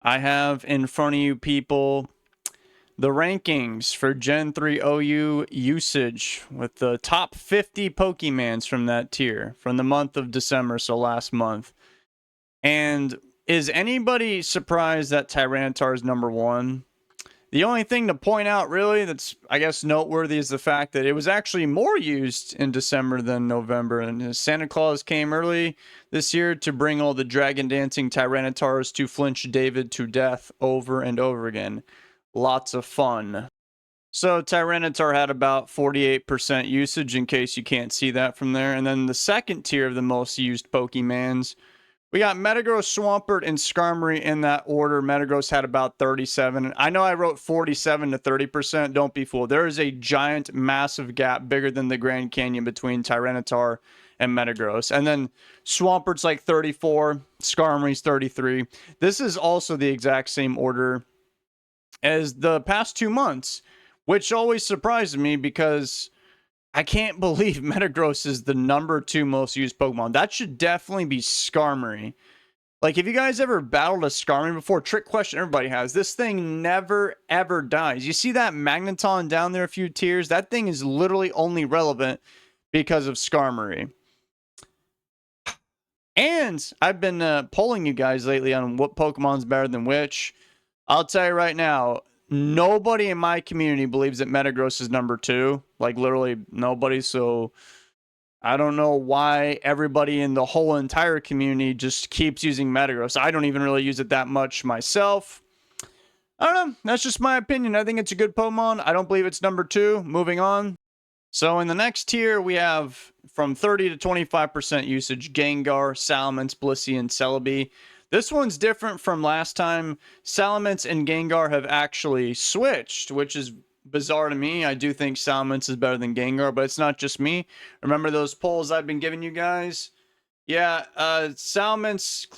I have in front of you people the rankings for Gen 3 OU usage with the top 50 Pokemans from that tier from the month of December, so last month. And is anybody surprised that Tyranitar is number one? The only thing to point out, really, that's, I guess, noteworthy is the fact that it was actually more used in December than November. And Santa Claus came early this year to bring all the dragon dancing Tyranitars to flinch David to death over and over again. Lots of fun. So Tyranitar had about 48% usage, in case you can't see that from there. And then the second tier of the most used Pokemans, we got Metagross, Swampert, and Skarmory in that order. Metagross had about 37. I know I wrote 47 to 30%. Don't be fooled. There is a giant, massive gap bigger than the Grand Canyon between Tyranitar and Metagross. And then Swampert's like 34. Skarmory's 33. This is also the exact same order as the past 2 months, which always surprised me because I can't believe Metagross is the number 2 most used Pokemon. That should definitely be Skarmory. Like, if you guys ever battled a Skarmory before, trick question everybody has, this thing never, ever dies. You see that Magneton down there a few tiers? That thing is literally only relevant because of Skarmory. And I've been polling you guys lately on what Pokemon's better than which. I'll tell you right now, nobody in my community believes that Metagross is number 2. Like, literally nobody. So I don't know why everybody in the whole entire community just keeps using Metagross. I don't even really use it that much myself. I don't know. That's just my opinion. I think it's a good Pokemon. I don't believe it's number 2. Moving on. So in the next tier, we have from 30 to 25% usage, Gengar, Salamence, Blissey, and Celebi. This one's different from last time. Salamence and Gengar have actually switched, which is bizarre to me. I do think Salamence is better than Gengar, but it's not just me. Remember those polls I've been giving you guys? Yeah, Salamence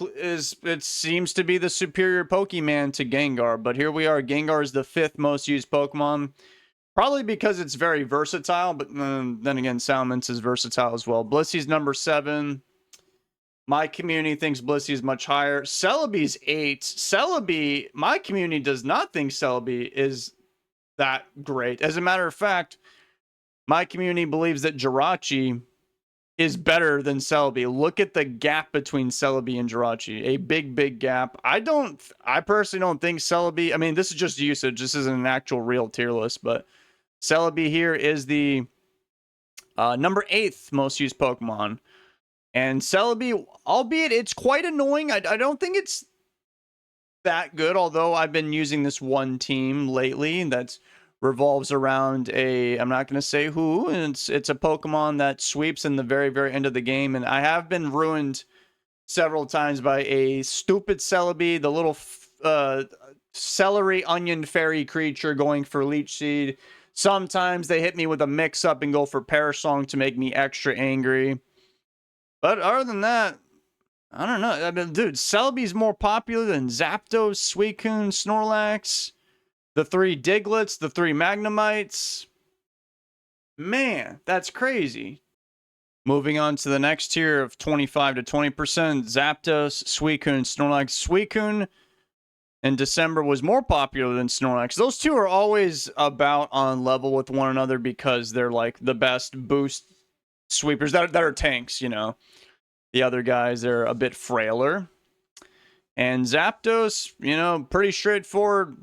seems to be the superior Pokemon to Gengar, but here we are. Gengar is the 5th most used Pokemon. Probably because it's very versatile, but then again, Salamence is versatile as well. Blissey's number 7. My community thinks Blissey is much higher. Celebi's 8. Celebi, my community does not think Celebi is that great. As a matter of fact, my community believes that Jirachi is better than Celebi. Look at the gap between Celebi and Jirachi. A big, big gap. I personally don't think Celebi, I mean, this is just usage. This isn't an actual real tier list, but Celebi here is the number 8th most used Pokemon. And Celebi, albeit it's quite annoying, I don't think it's that good, although I've been using this one team lately that revolves around I'm not going to say who, and it's a Pokemon that sweeps in the very, very end of the game, and I have been ruined several times by a stupid Celebi, the little celery onion fairy creature going for Leech Seed. Sometimes they hit me with a mix-up and go for Perish Song to make me extra angry. But other than that, I don't know. I mean, dude, Celebi's more popular than Zapdos, Suicune, Snorlax, the 3 Diglets, the 3 Magnemites. Man, that's crazy. Moving on to the next tier of 25 to 20%, Zapdos, Suicune, Snorlax. Suicune in December was more popular than Snorlax. Those two are always about on level with one another because they're like the best boost sweepers that are tanks, you know. The other guys, they're a bit frailer. And Zapdos, you know, pretty straightforward.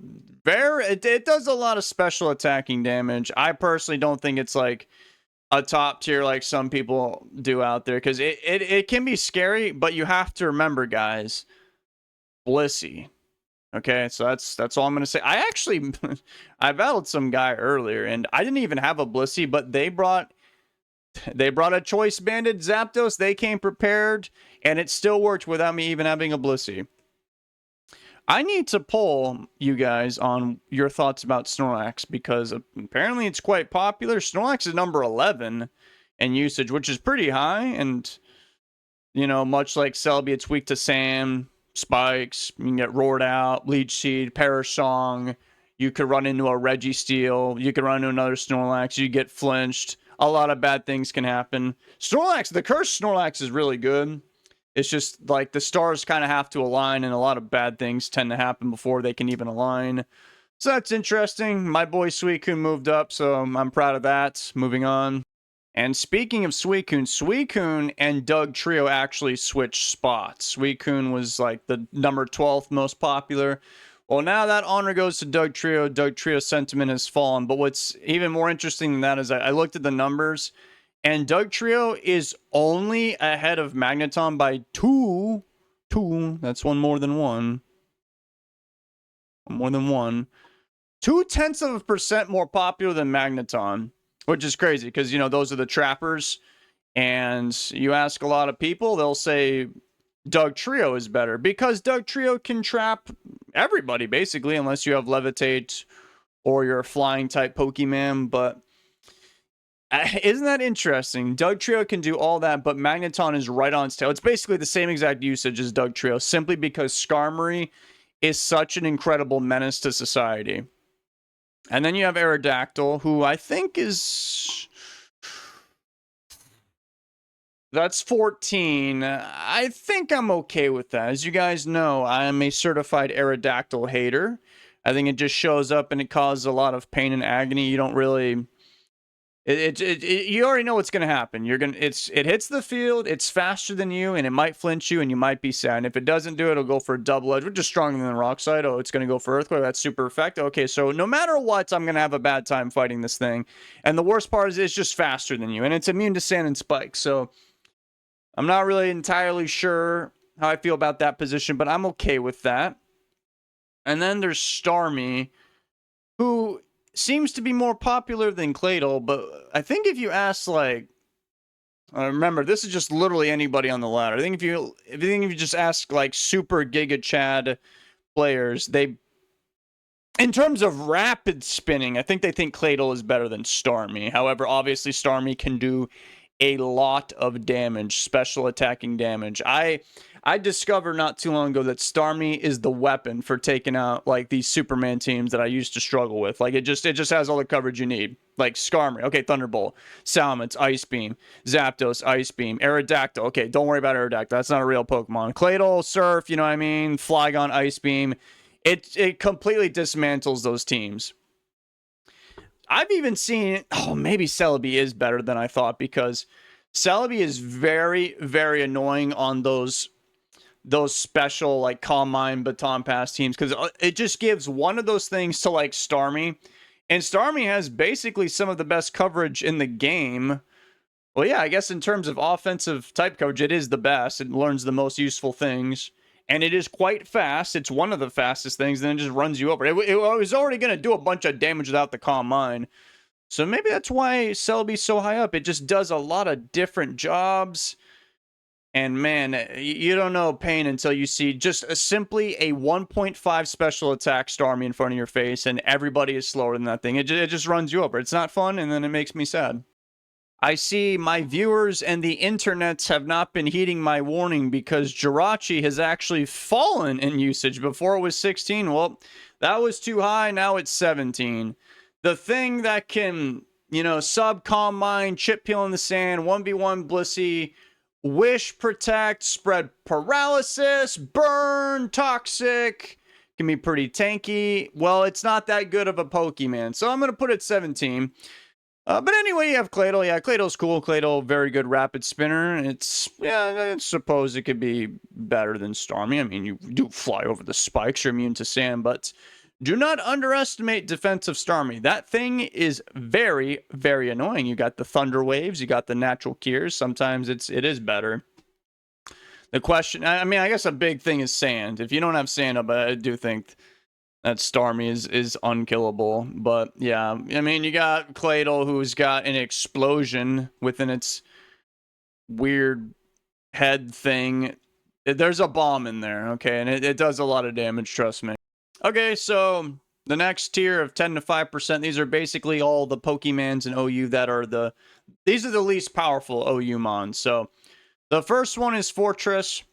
It does a lot of special attacking damage. I personally don't think it's like a top tier like some people do out there, because it can be scary, but you have to remember, guys, Blissey. Okay, so that's all I'm gonna say. I battled some guy earlier, and I didn't even have a Blissey, but they brought a choice banded Zapdos. They came prepared, and it still worked without me even having a Blissey. I need to poll you guys on your thoughts about Snorlax, because apparently it's quite popular. Snorlax is number 11 in usage, which is pretty high, and, you know, much like Celebi, it's weak to Sand, Spikes. You can get roared out, Leech Seed, Perish Song. You could run into a Registeel. You could run into another Snorlax. You get flinched. A lot of bad things can happen. Snorlax, the cursed Snorlax is really good. It's just like the stars kind of have to align, and a lot of bad things tend to happen before they can even align. So that's interesting. My boy Suicune moved up, so I'm proud of that. Moving on. And speaking of Suicune, Suicune and Doug Trio actually switched spots. Suicune was like the number 12th most popular. Well, now that honor goes to Doug Trio. Doug Trio's sentiment has fallen. But what's even more interesting than that is I looked at the numbers, and Doug Trio is only ahead of Magneton by two. That's one more than one. More than one. 0.2% more popular than Magneton, which is crazy because, you know, those are the trappers. And you ask a lot of people, they'll say Doug Trio is better because Doug Trio can trap everybody, basically, unless you have Levitate or you're a flying type Pokemon. But isn't that interesting? Doug Trio can do all that, but Magneton is right on its tail. It's basically the same exact usage as Doug Trio, simply because Skarmory is such an incredible menace to society. And then you have Aerodactyl, who I think is... That's 14. I think I'm okay with that. As you guys know, I am a certified Aerodactyl hater. I think it just shows up and it causes a lot of pain and agony. You don't really... you already know what's going to happen. It hits the field, it's faster than you, and it might flinch you, and you might be sad. And if it doesn't do it, it'll go for a double edge, which is stronger than the rock side. Oh, it's going to go for Earthquake. That's super effective. Okay, so no matter what, I'm going to have a bad time fighting this thing. And the worst part is it's just faster than you, and it's immune to sand and spikes. So I'm not really entirely sure how I feel about that position, but I'm okay with that. And then there's Starmie, who seems to be more popular than Claydol, but I think if you ask, like, remember, this is just literally anybody on the ladder. I think if you just ask, like, super Giga Chad players, in terms of rapid spinning, I think they think Claydol is better than Starmie. However, obviously, Starmie can do a lot of damage, special attacking damage. I discovered not too long ago that Starmie is the weapon for taking out, like, these Superman teams that I used to struggle with. Like, it just has all the coverage you need. Like, Skarmory, okay, Thunderbolt, Salamence, Ice Beam, Zapdos, Ice Beam, Aerodactyl, okay, don't worry about Aerodactyl, that's not a real Pokemon. Claydol, Surf, you know what I mean, Flygon, Ice Beam, it completely dismantles those teams. I've even seen, maybe Celebi is better than I thought, because Celebi is very, very annoying on those special, like, Calm Mind, Baton Pass teams, because it just gives one of those things to, like, Starmie, and Starmie has basically some of the best coverage in the game. Well, yeah, I guess in terms of offensive type coverage, it is the best. It learns the most useful things, and it is quite fast. It's one of the fastest things, and then it just runs you over. It was already going to do a bunch of damage without the Calm Mind, so maybe that's why Celebi's so high up. It just does a lot of different jobs. And man, you don't know pain until you see just simply a 1.5 special attack Starmie in front of your face, and everybody is slower than that thing. It just runs you over. It's not fun, and then it makes me sad. I see my viewers and the internets have not been heeding my warning, because Jirachi has actually fallen in usage. Before it was 16. Well, that was too high. Now it's 17. The thing that can, sub Calm Mind, Chip Peel in the Sand, 1v1 Blissey, Wish, Protect, Spread Paralysis, Burn, Toxic, can be pretty tanky. Well, it's not that good of a Pokemon, so I'm going to put it 17. But anyway, you have Claydol. Yeah, Claydol's cool. Claydol, very good rapid spinner. I suppose it could be better than Starmie. I mean, you do fly over the spikes, you're immune to sand, but do not underestimate defensive Starmie. That thing is very, very annoying. You got the Thunder Waves, you got the natural cures. Sometimes it is better. The question, I mean, I guess a big thing is sand. If you don't have sand up, I do think that Starmie is unkillable. But yeah, I mean, you got Claydol, who's got an explosion within its weird head thing. There's a bomb in there, okay? And it does a lot of damage, trust me. Okay, so the next tier of 10 to 5%, these are basically all the Pokemons in OU that are these are the least powerful OU mons. So the first one is Fortress.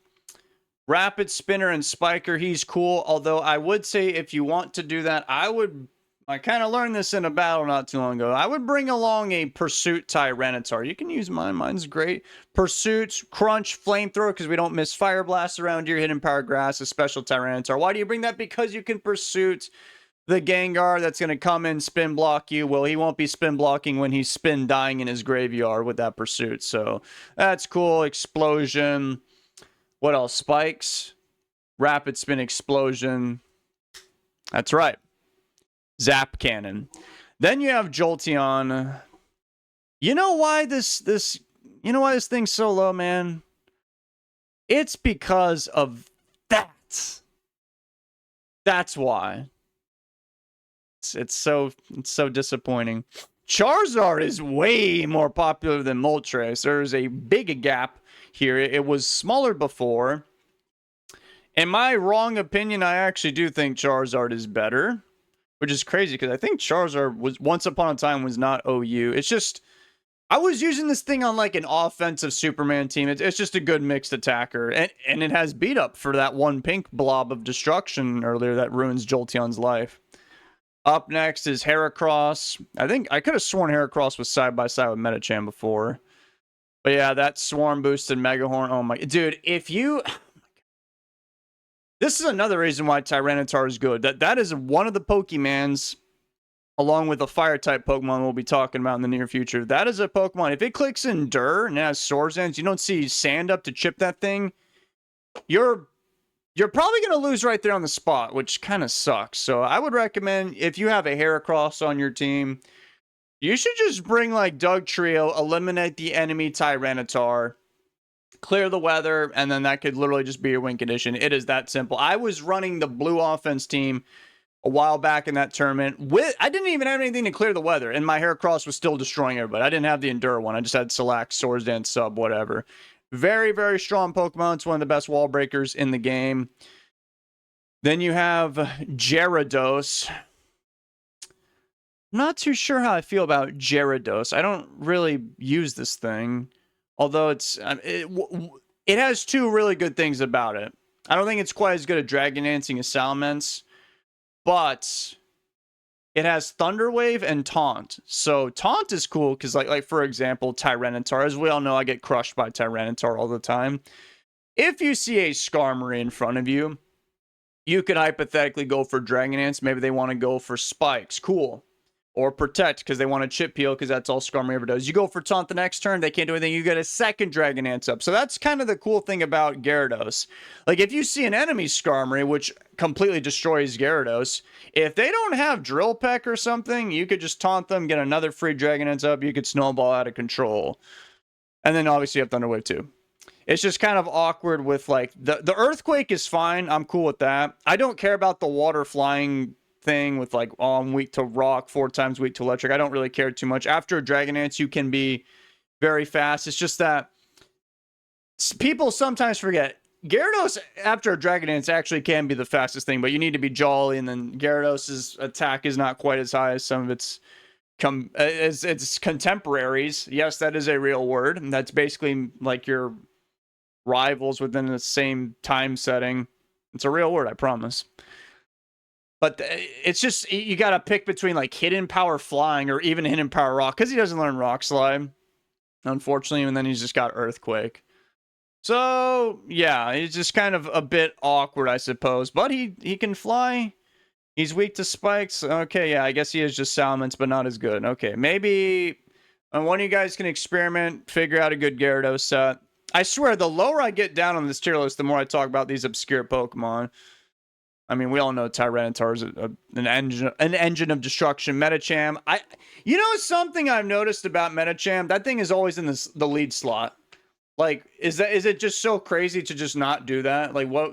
Rapid Spinner and Spiker, he's cool. Although I would say if you want to do that, I would I kind of learned this in a battle not too long ago. I would bring along a Pursuit Tyranitar. You can use mine. Mine's great. Pursuit, Crunch, Flamethrower, because we don't miss Fire Blast around here. Hidden Power Grass, a special Tyranitar. Why do you bring that? Because you can Pursuit the Gengar that's going to come and spin block you. Well, he won't be spin blocking when he's spin dying in his graveyard with that Pursuit. So that's cool. Explosion. What else? Spikes. Rapid Spin Explosion. That's right. Zap Cannon. Then you have Jolteon. You know why this thing's so low, man? It's because of that. That's why. It's so disappointing. Charizard is way more popular than Moltres. There's a big gap here. It was smaller before. In my wrong opinion, I actually do think Charizard is better. Which is crazy because I think Charizard was once upon a time was not OU. It's just I was using this thing on like an offensive Superman team. It's just a good mixed attacker. And it has beat up for that one pink blob of destruction earlier that ruins Jolteon's life. Up next is Heracross. I think I could have sworn Heracross was side by side with Medicham before. But yeah, that swarm boosted Megahorn. Oh my dude, if you this is another reason why Tyranitar is good. That is one of the Pokemons, along with a Fire-type Pokemon we'll be talking about in the near future. That is a Pokemon. If it clicks Endure and it has Swords Dance, you don't see sand up to chip that thing, you're probably going to lose right there on the spot, which kind of sucks. So I would recommend, if you have a Heracross on your team, you should just bring like Doug Trio, eliminate the enemy Tyranitar, clear the weather, and then that could literally just be your win condition. It is that simple. I was running the blue offense team a while back in that tournament. I didn't even have anything to clear the weather, and my Heracross was still destroying everybody. I didn't have the Endure one. I just had Select, Swords Dance, Sub, whatever. Very, very strong Pokemon. It's one of the best wall breakers in the game. Then you have Gyarados. I'm not too sure how I feel about Gyarados. I don't really use this thing. Although it has two really good things about it. I don't think it's quite as good at Dragon Dancing as Salamence, but it has Thunder Wave and Taunt. So Taunt is cool because, like for example, Tyranitar. As we all know, I get crushed by Tyranitar all the time. If you see a Skarmory in front of you, you could hypothetically go for Dragon Dance. Maybe they want to go for Spikes. Cool. Or Protect because they want to Chip Peel because that's all Skarmory ever does. You go for Taunt the next turn, they can't do anything. You get a second Dragon Dance up. So that's kind of the cool thing about Gyarados. Like if you see an enemy Skarmory, which completely destroys Gyarados, if they don't have Drill Peck or something, you could just taunt them, get another free Dragon Dance up. You could snowball out of control. And then obviously you have Thunder Wave too. It's just kind of awkward with like the Earthquake is fine. I'm cool with that. I don't care about the water flying thing with like, oh, I'm weak to rock, 4 times weak to electric. I don't really care too much. After a Dragon Dance, you can be very fast. It's just that people sometimes forget Gyarados after a Dragon Dance actually can be the fastest thing, but you need to be jolly, and then Gyarados' attack is not quite as high as some of its contemporaries. Yes, that is a real word, and that's basically like your rivals within the same time setting. It's a real word, I promise. But it's just, you got to pick between like Hidden Power Flying or even Hidden Power Rock, because he doesn't learn Rock Slide, unfortunately, and then he's just got Earthquake. So, yeah, he's just kind of a bit awkward, I suppose. But he can fly. He's weak to Spikes. Okay, yeah, I guess he is just Salamence, but not as good. Okay, maybe one of you guys can experiment, figure out a good Gyarados set. I swear, the lower I get down on this tier list, the more I talk about these obscure Pokemon. I mean, we all know Tyranitar is an engine of destruction. Medicham, you know something I've noticed about Medicham? That thing is always in the lead slot. Like, is it just so crazy to just not do that? Like, what?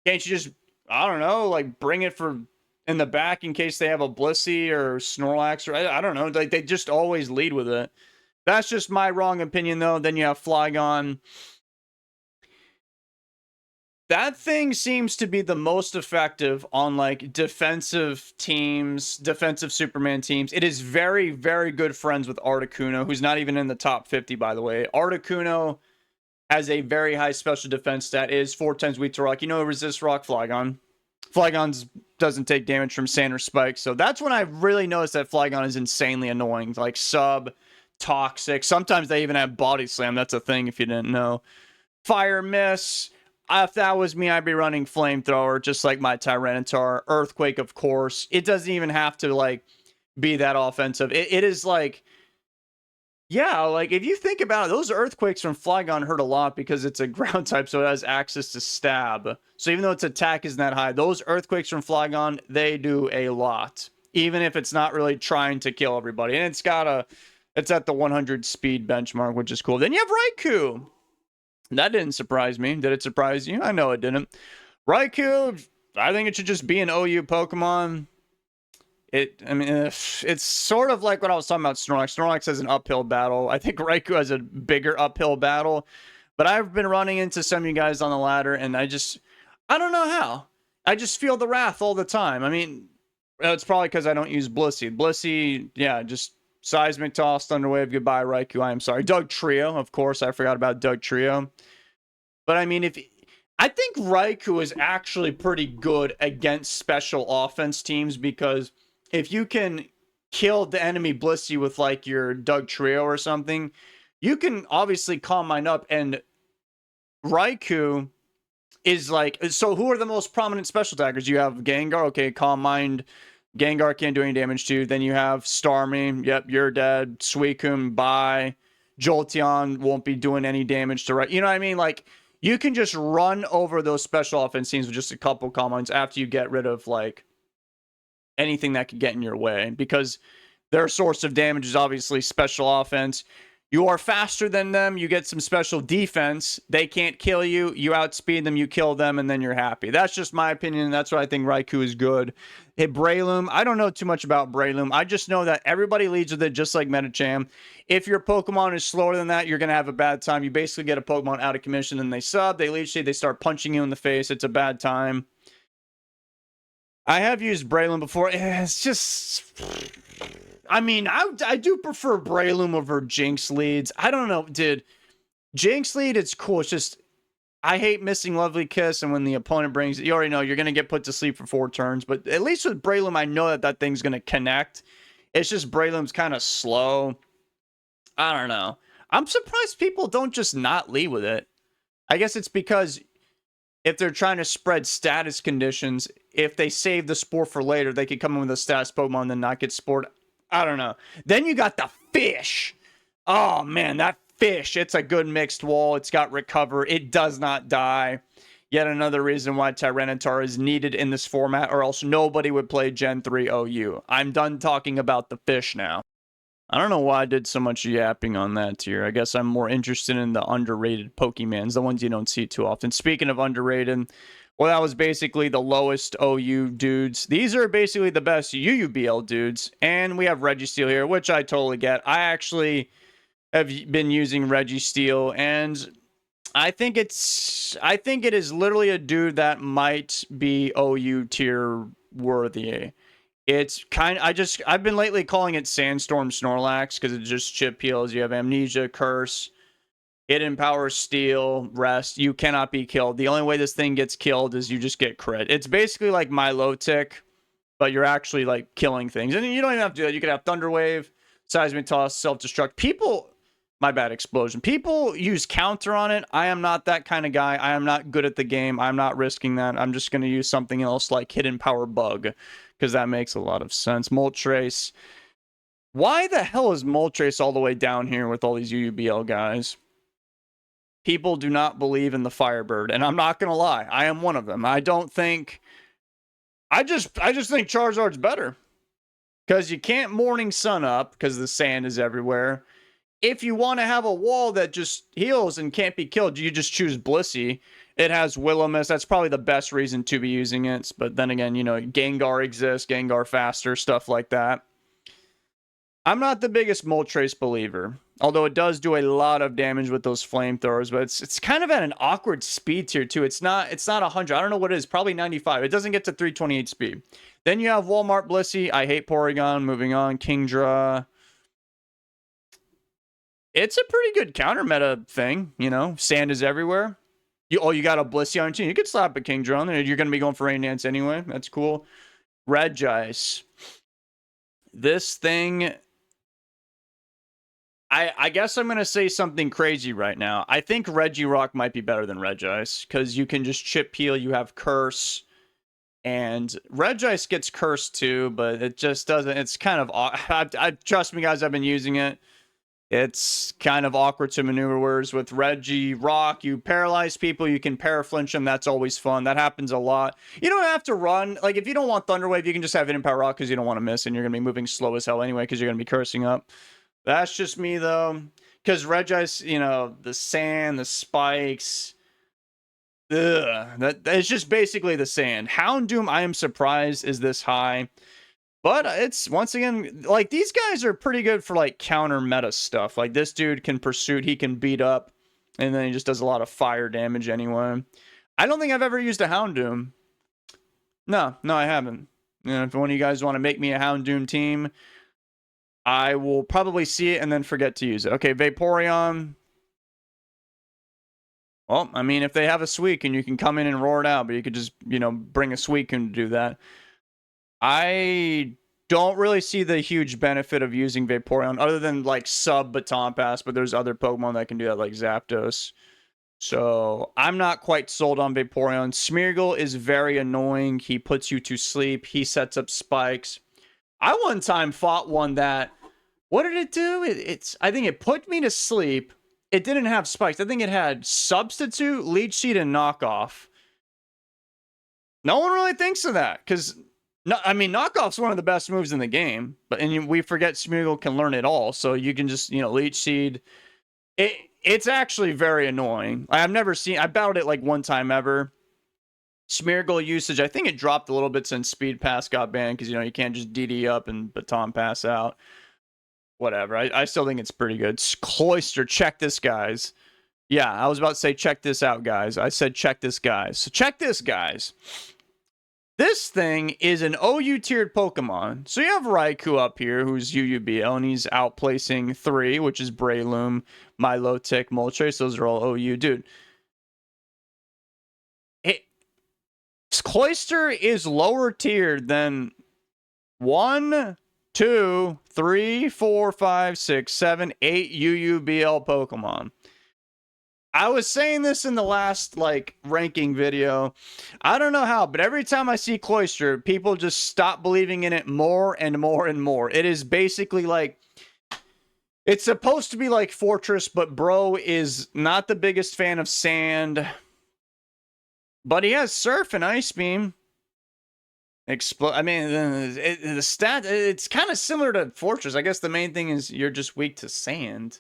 Can't you just, I don't know, like bring it for in the back in case they have a Blissey or Snorlax, or I don't know. Like, they just always lead with it. That's just my wrong opinion, though. Then you have Flygon. That thing seems to be the most effective on like defensive teams, defensive Superman teams. It is very, very good friends with Articuno, who's not even in the top 50, by the way. Articuno has a very high special defense stat, is 4 times weak to rock. You know, resist rock, Flygon. Flygon's doesn't take damage from sand or spikes. So that's when I really noticed that Flygon is insanely annoying. Like sub, toxic. Sometimes they even have body slam. That's a thing if you didn't know. Fire miss. If that was me, I'd be running flamethrower, just like my Tyranitar. Earthquake, of course. It doesn't even have to like be that offensive. It is like, yeah, like if you think about it, those earthquakes from Flygon hurt a lot because it's a ground type, so it has access to stab. So even though its attack isn't that high, those earthquakes from Flygon, they do a lot. Even if it's not really trying to kill everybody. And it's at the 100 speed benchmark, which is cool. Then you have Raikou. That didn't surprise me. Did it surprise you? I know it didn't. Raikou, I think it should just be an OU Pokemon. It's sort of like what I was talking about Snorlax. Snorlax has an uphill battle. I think Raikou has a bigger uphill battle. But I've been running into some of you guys on the ladder, and I don't know how. I just feel the wrath all the time. I mean, it's probably because I don't use Blissey. Blissey, yeah, just Seismic Toss, Thunder Wave, goodbye, Raikou. I am sorry. Doug Trio, of course. I forgot about Doug Trio. But I mean, I think Raikou is actually pretty good against special offense teams because if you can kill the enemy Blissey with like your Doug Trio or something, you can obviously Calm Mind up. And Raikou is like, so who are the most prominent special attackers? You have Gengar, okay, Calm Mind. Gengar can't do any damage to you. Then you have Starmie. Yep, you're dead. Suicune, bye. Jolteon won't be doing any damage to right. You know what I mean? Like, you can just run over those special offense teams with just a couple Calm Minds after you get rid of, like, anything that could get in your way. Because their source of damage is obviously special offense. You are faster than them. You get some special defense. They can't kill you. You outspeed them. You kill them, and then you're happy. That's just my opinion. That's why I think Raikou is good. Hey, Breloom. I don't know too much about Breloom. I just know that everybody leads with it, just like Medicham. If your Pokemon is slower than that, you're going to have a bad time. You basically get a Pokemon out of commission, and they sub, they leech seed, they start punching you in the face. It's a bad time. I have used Breloom before. It's just... I mean, I do prefer Breloom over Jynx leads. I don't know, dude. Jynx lead, it's cool. It's just, I hate missing Lovely Kiss, and when the opponent brings it, you already know you're going to get put to sleep for 4 turns. But at least with Breloom, I know that thing's going to connect. It's just Breloom's kind of slow. I don't know. I'm surprised people don't just not lead with it. I guess it's because if they're trying to spread status conditions, if they save the Spore for later, they could come in with a status Pokemon and then not get Spored. I don't know. Then you got the fish. Oh, man, that fish. It's a good mixed wall. It's got recover. It does not die. Yet another reason why Tyranitar is needed in this format, or else nobody would play Gen 3 OU. I'm done talking about the fish now. I don't know why I did so much yapping on that tier. I guess I'm more interested in the underrated Pokemons, the ones you don't see too often. Speaking of underrated... well, that was basically the lowest OU dudes. These are basically the best UUBL dudes. And we have Registeel here, which I totally get. I actually have been using Registeel, and I think it is literally a dude that might be OU tier worthy. It's I've been lately calling it Sandstorm Snorlax because it just chip heals. You have Amnesia, Curse, Hidden Power, Steel, Rest. You cannot be killed. The only way this thing gets killed is you just get crit. It's basically like Milotic, but you're actually like killing things. And you don't even have to do that. You could have Thunder Wave, Seismic Toss, Self-Destruct. My bad, Explosion. People use counter on it. I am not that kind of guy. I am not good at the game. I'm not risking that. I'm just going to use something else like Hidden Power Bug because that makes a lot of sense. Moltres. Why the hell is Moltres all the way down here with all these UUBL guys? People do not believe in the Firebird, and I'm not gonna lie, I am one of them. I just think Charizard's better because you can't Morning Sun up because the sand is everywhere. If you want to have a wall that just heals and can't be killed, you just choose Blissey. It has Will-O-Wisp. That's probably the best reason to be using it. But then again, you know, Gengar exists, Gengar faster, stuff like that. I'm not the biggest Moltres believer, although it does do a lot of damage with those flamethrowers, but it's kind of at an awkward speed tier too. It's not 100. I don't know what it is, probably 95. It doesn't get to 328 speed. Then you have Walmart Blissey. I hate Porygon. Moving on, Kingdra. It's a pretty good counter meta thing, you know. Sand is everywhere. You got a Blissey on your team. You could slap a Kingdra on there. You're going to be going for Rain Dance anyway. That's cool. Regice. This thing, I guess I'm going to say something crazy right now. I think Regirock might be better than Regice because you can just chip peel, you have Curse, and Regice gets Curse too, but it just doesn't. It's kind of, trust me guys, I've been using it. It's kind of awkward to maneuver, whereas with Regirock, you paralyze people, you can paraflinch them, that's always fun. That happens a lot. You don't have to run. Like, if you don't want Thunderwave, you can just have Hidden Power Rock because you don't want to miss, and you're going to be moving slow as hell anyway because you're going to be cursing up. That's just me, though. Because Regice, you know, the sand, the spikes... It's just basically the sand. Houndoom, I am surprised, is this high. But it's, once again, like, these guys are pretty good for, like, counter meta stuff. Like, this dude can Pursuit, he can beat up, and then he just does a lot of fire damage anyway. I don't think I've ever used a Houndoom. No, I haven't. You know, if one of you guys want to make me a Houndoom team, I will probably see it and then forget to use it. Okay, Vaporeon. Well, I mean, if they have a Suicune, you can come in and roar it out, but you could just, you know, bring a Suicune to do that. I don't really see the huge benefit of using Vaporeon other than like sub Baton Pass, but there's other Pokemon that can do that, like Zapdos. So I'm not quite sold on Vaporeon. Smeargle is very annoying. He puts you to sleep. He sets up spikes. I one time fought one that, what did it do? I think it put me to sleep. It didn't have spikes. I think it had Substitute, Leech Seed, and Knockoff. No one really thinks of that because, no, I mean, Knockoff's one of the best moves in the game, and we forget Smeargle can learn it all. So you can just, you know, Leech Seed. It's actually very annoying. I battled it like one time ever. Smeargle usage, I think it dropped a little bit since Speed Pass got banned because, you know, you can't just DD up and Baton Pass out. Whatever. I still think it's pretty good. Cloyster, check this, guys. Yeah, I was about to say check this out, guys. I said check this, guys. So check this, guys. This thing is an OU tiered Pokemon. So you have Raikou up here, who's UUBL, and he's outplacing 3, which is Breloom, Milotic, Moltres. Those are all OU. Dude, Cloyster is lower tiered than 1, 2, 3, 4, 5, 6, 7, 8 UUBL Pokemon. I was saying this in the last, like, ranking video. I don't know how, but every time I see Cloyster, people just stop believing in it more and more and more. It is basically like, it's supposed to be like Fortress, but bro is not the biggest fan of sand. But he has Surf and Ice Beam. I mean, the stat, it's kind of similar to Fortress. I guess the main thing is you're just weak to sand.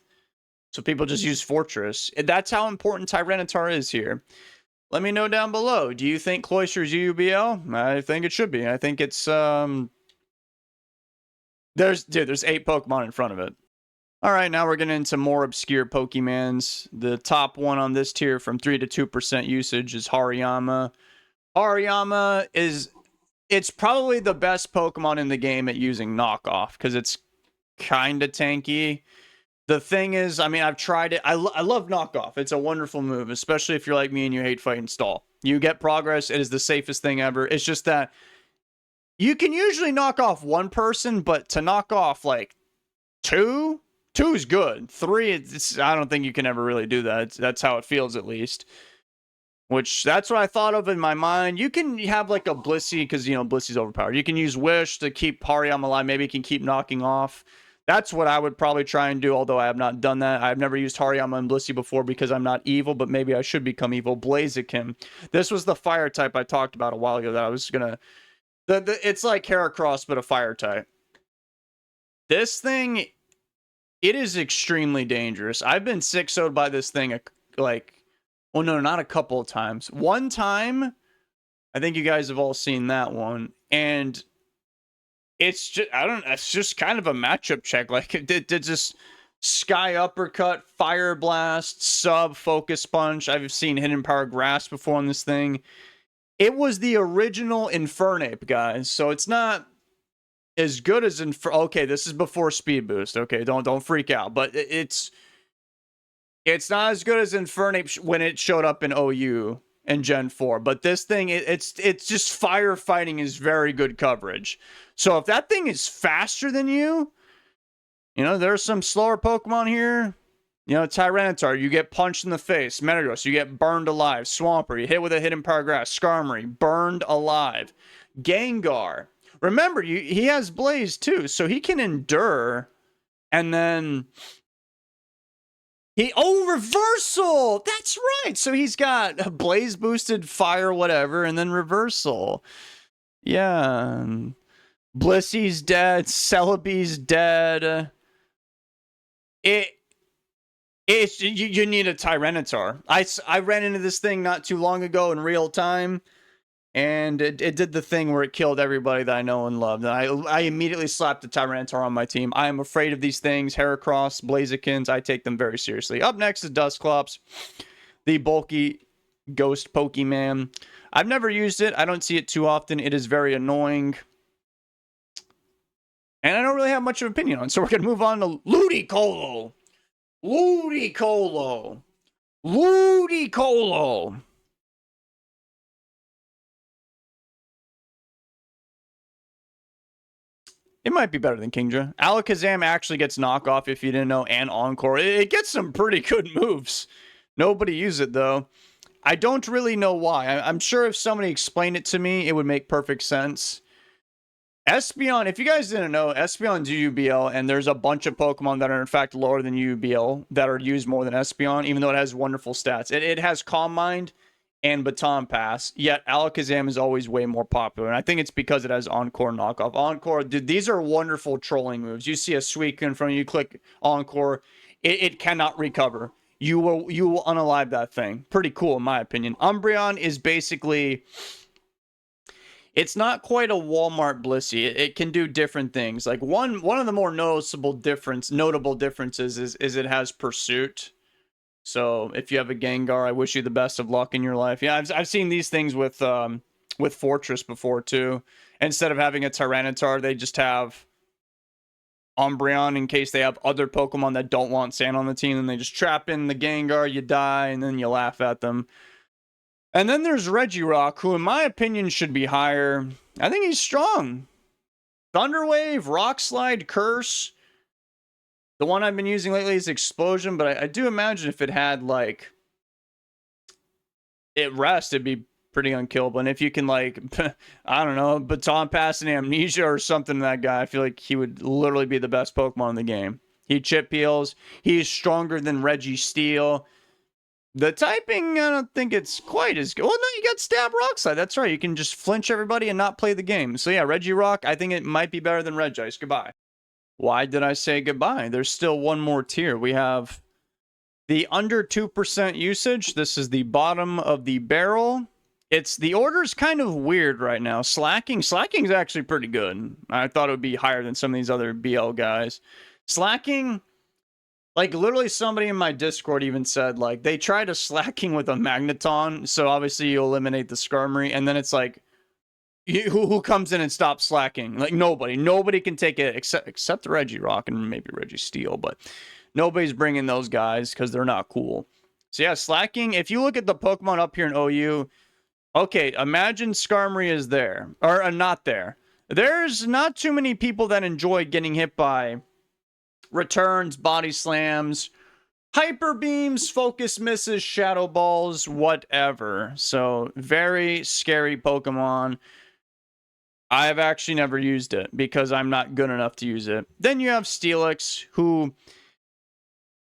So people just use Fortress. That's how important Tyranitar is here. Let me know down below. Do you think Cloyster's UUBL? I think it should be. I think it's, there's 8 Pokemon in front of it. All right, now we're getting into more obscure Pokemons. The top one on this tier from 3 to 2% usage is Hariyama. Hariyama it's probably the best Pokemon in the game at using knockoff because it's kind of tanky. The thing is, I mean, I've tried it. I love knockoff. It's a wonderful move, especially if you're like me and you hate fight and stall. You get progress. It is the safest thing ever. It's just that you can usually knock off 1 person, but to knock off like 2 is good. 3, I don't think you can ever really do that. That's how it feels, at least. Which, that's what I thought of in my mind. You can have like a Blissey, because, you know, Blissey's overpowered. You can use Wish to keep Hariyama alive. Maybe it can keep knocking off. That's what I would probably try and do, although I have not done that. I've never used Hariyama and Blissey before because I'm not evil, but maybe I should become evil. Blaziken. This was the fire type I talked about a while ago that I was going to... It's like Heracross, but a fire type. This thing, it is extremely dangerous. I've been 6-0'd by this thing, like... Well, no, not a couple of times. One time, I think you guys have all seen that one, and... It's just, it's just kind of a matchup check. Like, it did just Sky Uppercut, Fire Blast, Sub, Focus Punch. I've seen Hidden Power Grasp before on this thing. It was the original Infernape, guys. So it's not as good as okay, this is before Speed Boost. Okay, don't freak out. But it's not as good as Infernape when it showed up in OU. in Gen 4. But this thing, it's just firefighting is very good coverage. So if that thing is faster than you, you know, there's some slower Pokemon here. You know, Tyranitar, you get punched in the face. Metagross, you get burned alive. Swampert, you hit with a hidden power grass. Skarmory, burned alive. Gengar, remember, he has Blaze too, so he can endure. And then reversal. That's right. So he's got a Blaze boosted fire, whatever, and then reversal. Yeah. Blissey's dead. Celebi's dead. You need a Tyranitar. I ran into this thing not too long ago in real time, and it did the thing where it killed everybody that I know and loved. And I immediately slapped the Tyranitar on my team. I am afraid of these things. Heracross, Blazikins, I take them very seriously. Up next is Dusclops, the bulky ghost Pokemon. I've never used it. I don't see it too often. It is very annoying. And I don't really have much of an opinion on it. So we're going to move on to Ludicolo. Ludicolo. Ludicolo. It might be better than Kingdra. Alakazam actually gets knockoff if you didn't know, and Encore. It gets some pretty good moves. Nobody uses it, though. I don't really know why. I'm sure if somebody explained it to me, it would make perfect sense. Espeon, if you guys didn't know, Espeon's UUBL, and there's a bunch of Pokemon that are in fact lower than UUBL that are used more than Espeon, even though it has wonderful stats. It has Calm Mind and Baton Pass, yet Alakazam is always way more popular, and I think it's because it has Encore knockoff. Encore, dude, these are wonderful trolling moves. You see a Suicune in front of you, click Encore, it cannot recover. You will unalive that thing. Pretty cool, in my opinion. Umbreon is basically... It's not quite a Walmart Blissey. It can do different things. Like one of the more notable differences is it has Pursuit. So if you have a Gengar, I wish you the best of luck in your life. Yeah, I've seen these things with Fortress before too. Instead of having a Tyranitar, they just have Umbreon in case they have other Pokemon that don't want sand on the team, and they just trap in the Gengar, you die, and then you laugh at them. And then there's Regirock, who in my opinion should be higher. I think he's strong. Thunderwave, Rock Slide, Curse. The one I've been using lately is Explosion, but I do imagine if it had, like, it rest, it'd be pretty unkillable. And if you can, like, I don't know, Baton Pass and Amnesia or something to that guy, I feel like he would literally be the best Pokemon in the game. He chip heals. He's stronger than Registeel. The typing, I don't think it's quite as good. Well, no, you got Stab Rock Slide. That's right. You can just flinch everybody and not play the game. So yeah, Regirock, I think it might be better than Regice. Goodbye. Why did I say goodbye? There's still one more tier. We have the under 2% usage. This is the bottom of the barrel. The order's kind of weird right now. Slacking's actually pretty good. I thought it would be higher than some of these other BL guys. Slacking... Like, literally somebody in my Discord even said, like, they tried a Slacking with a Magneton, so obviously you eliminate the Skarmory, and then it's like, who comes in and stops Slacking? Like, nobody. Nobody can take it, except the Regirock and maybe Registeel, but nobody's bringing those guys because they're not cool. So yeah, Slacking, if you look at the Pokemon up here in OU, okay, imagine Skarmory is there, or not there. There's not too many people that enjoy getting hit by returns, body slams, hyper beams, focus misses, shadow balls, whatever. So very scary Pokemon. I have actually never used it because I'm not good enough to use it. Then you have Steelix, who,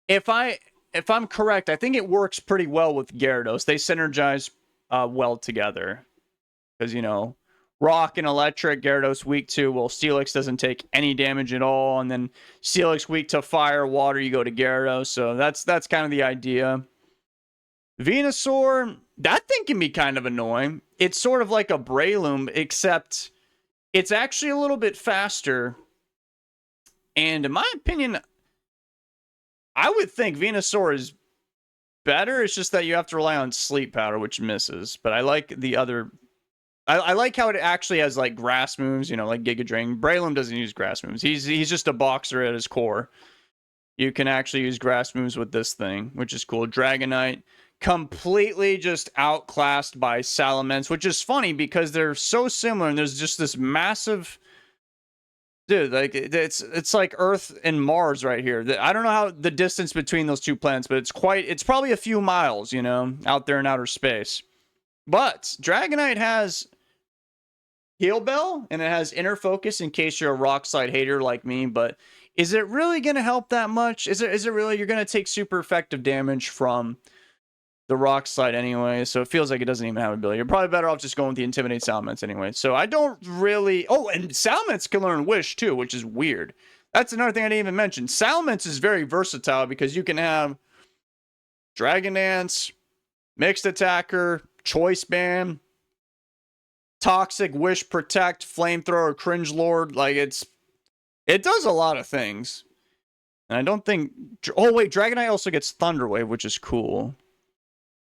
if I'm correct, I think it works pretty well with Gyarados. They synergize well together because, you know, Rock and Electric, Gyarados weak to, well, Steelix doesn't take any damage at all, and then Steelix weak to fire, water, you go to Gyarados, so that's kind of the idea. Venusaur, that thing can be kind of annoying. It's sort of like a Breloom, except it's actually a little bit faster, and in my opinion, I would think Venusaur is better. It's just that you have to rely on Sleep Powder, which misses, but I like the other... I like how it actually has, like, grass moves, you know, like Giga Drain. Breloom doesn't use grass moves. He's just a boxer at his core. You can actually use grass moves with this thing, which is cool. Dragonite. completely just outclassed by Salamence, which is funny because they're so similar, and there's just this massive... Dude, like, it's like Earth and Mars right here. I don't know how the distance between those two planets, but it's probably a few miles, you know, out there in outer space. But Dragonite has Heal Bell, and it has Inner Focus in case you're a Rock Slide hater like me, but is it really going to help that much? Is it really? You're going to take super effective damage from the Rock Slide anyway, so it feels like it doesn't even have ability. You're probably better off just going with the Intimidate Salamence anyway. So I don't really... Oh, and Salamence can learn Wish too, which is weird. That's another thing I didn't even mention. Salamence is very versatile because you can have Dragon Dance, Mixed Attacker, Choice Band, Toxic, Wish, Protect, Flamethrower, Cringe Lord. Like, it does a lot of things. And I don't think... Oh, wait, Dragonite also gets Thunder Wave, which is cool.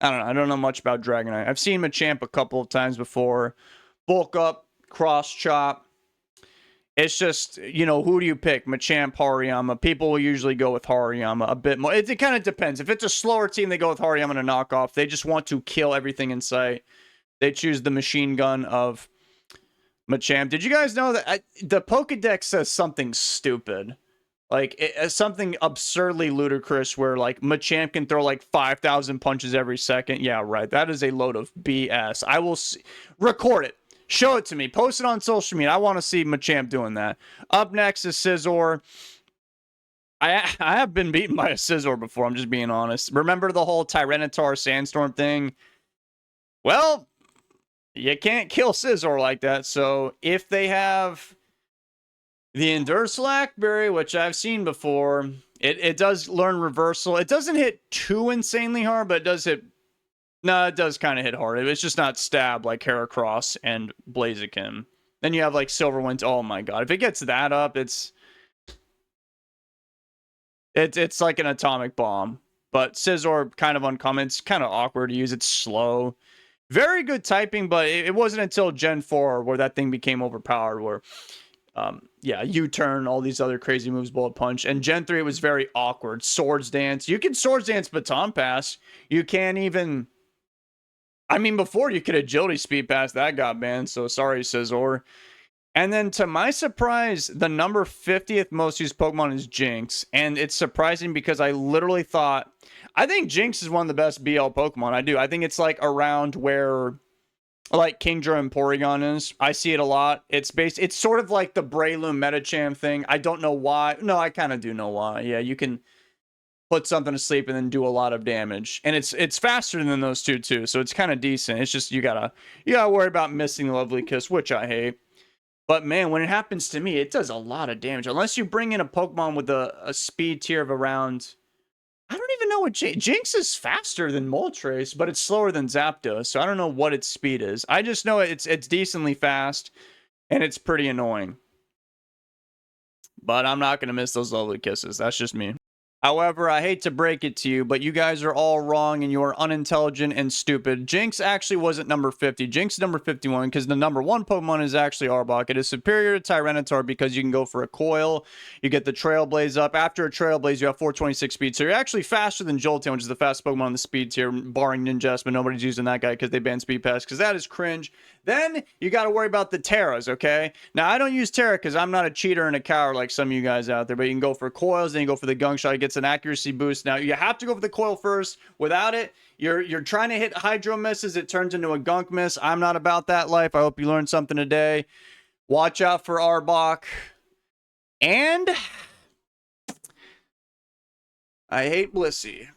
I don't know. I don't know much about Dragonite. I've seen Machamp a couple of times before. Bulk Up, Cross Chop. It's just, you know, who do you pick? Machamp, Hariyama. People will usually go with Hariyama a bit more. It kind of depends. If it's a slower team, they go with Hariyama to knock off. They just want to kill everything in sight. They choose the machine gun of Machamp. Did you guys know that the Pokedex says something stupid? Like, something absurdly ludicrous where, like, Machamp can throw, like, 5,000 punches every second. Yeah, right. That is a load of BS. I will record it. Show it to me. Post it on social media. I want to see Machamp doing that. Up next is Scizor. I have been beaten by a Scizor before. I'm just being honest. Remember the whole Tyranitar Sandstorm thing? Well, you can't kill Scizor like that. So, if they have... the Endurslack Berry, which I've seen before, it does learn Reversal. It doesn't hit too insanely hard, but it does hit... No, it does kind of hit hard. It's just not stab like Heracross and Blaziken. Then you have like Silverwind. Oh my god. If it gets that up, it's like an atomic bomb. But Scizor, kind of uncommon. It's kind of awkward to use. It's slow. Very good typing, but it wasn't until Gen 4 where that thing became overpowered, where... yeah, U-turn, all these other crazy moves, Bullet Punch. And Gen 3, it was very awkward. Swords Dance. You can Swords Dance Baton Pass. You can't even... I mean, before you could Agility Speed Pass. That got banned, so sorry, Scizor. And then, to my surprise, the number 50th most used Pokemon is Jynx. And it's surprising because I literally thought... I think Jynx is one of the best BL Pokemon. I do. I think it's, like, around where... like Kingdra and Porygon is. I see it a lot. It's sort of like the Breloom Metacham thing. I don't know why. No, I kind of do know why. Yeah, you can put something to sleep and then do a lot of damage. And it's faster than those two too. So it's kind of decent. It's just you gotta worry about missing the Lovely Kiss, which I hate. But man, when it happens to me, it does a lot of damage. Unless you bring in a Pokemon with a speed tier of around... I don't even know what... Jynx is faster than Moltres, but it's slower than Zapdos, so I don't know what its speed is. I just know it's decently fast, and it's pretty annoying. But I'm not going to miss those Lovely Kisses. That's just me. However, I hate to break it to you, but you guys are all wrong and you are unintelligent and stupid. Jynx actually wasn't number 50. Jynx is number 51 because the number 1 Pokemon is actually Arbok. It is superior to Tyranitar because you can go for a coil. You get the Trailblaze up. After a Trailblaze, you have 426 speed. So you're actually faster than Jolteon, which is the fastest Pokemon on the speed tier, barring Ninjask, but nobody's using that guy because they banned Speed Pass because that is cringe. Then you got to worry about the Terras, okay? Now, I don't use Terra because I'm not a cheater and a coward like some of you guys out there, but you can go for coils, then you go for the Gunk Shot. It gets an accuracy boost. Now, you have to go for the coil first. Without it, you're trying to hit Hydro Misses. It turns into a Gunk Miss. I'm not about that life. I hope you learned something today. Watch out for Arbok. And I hate Blissey.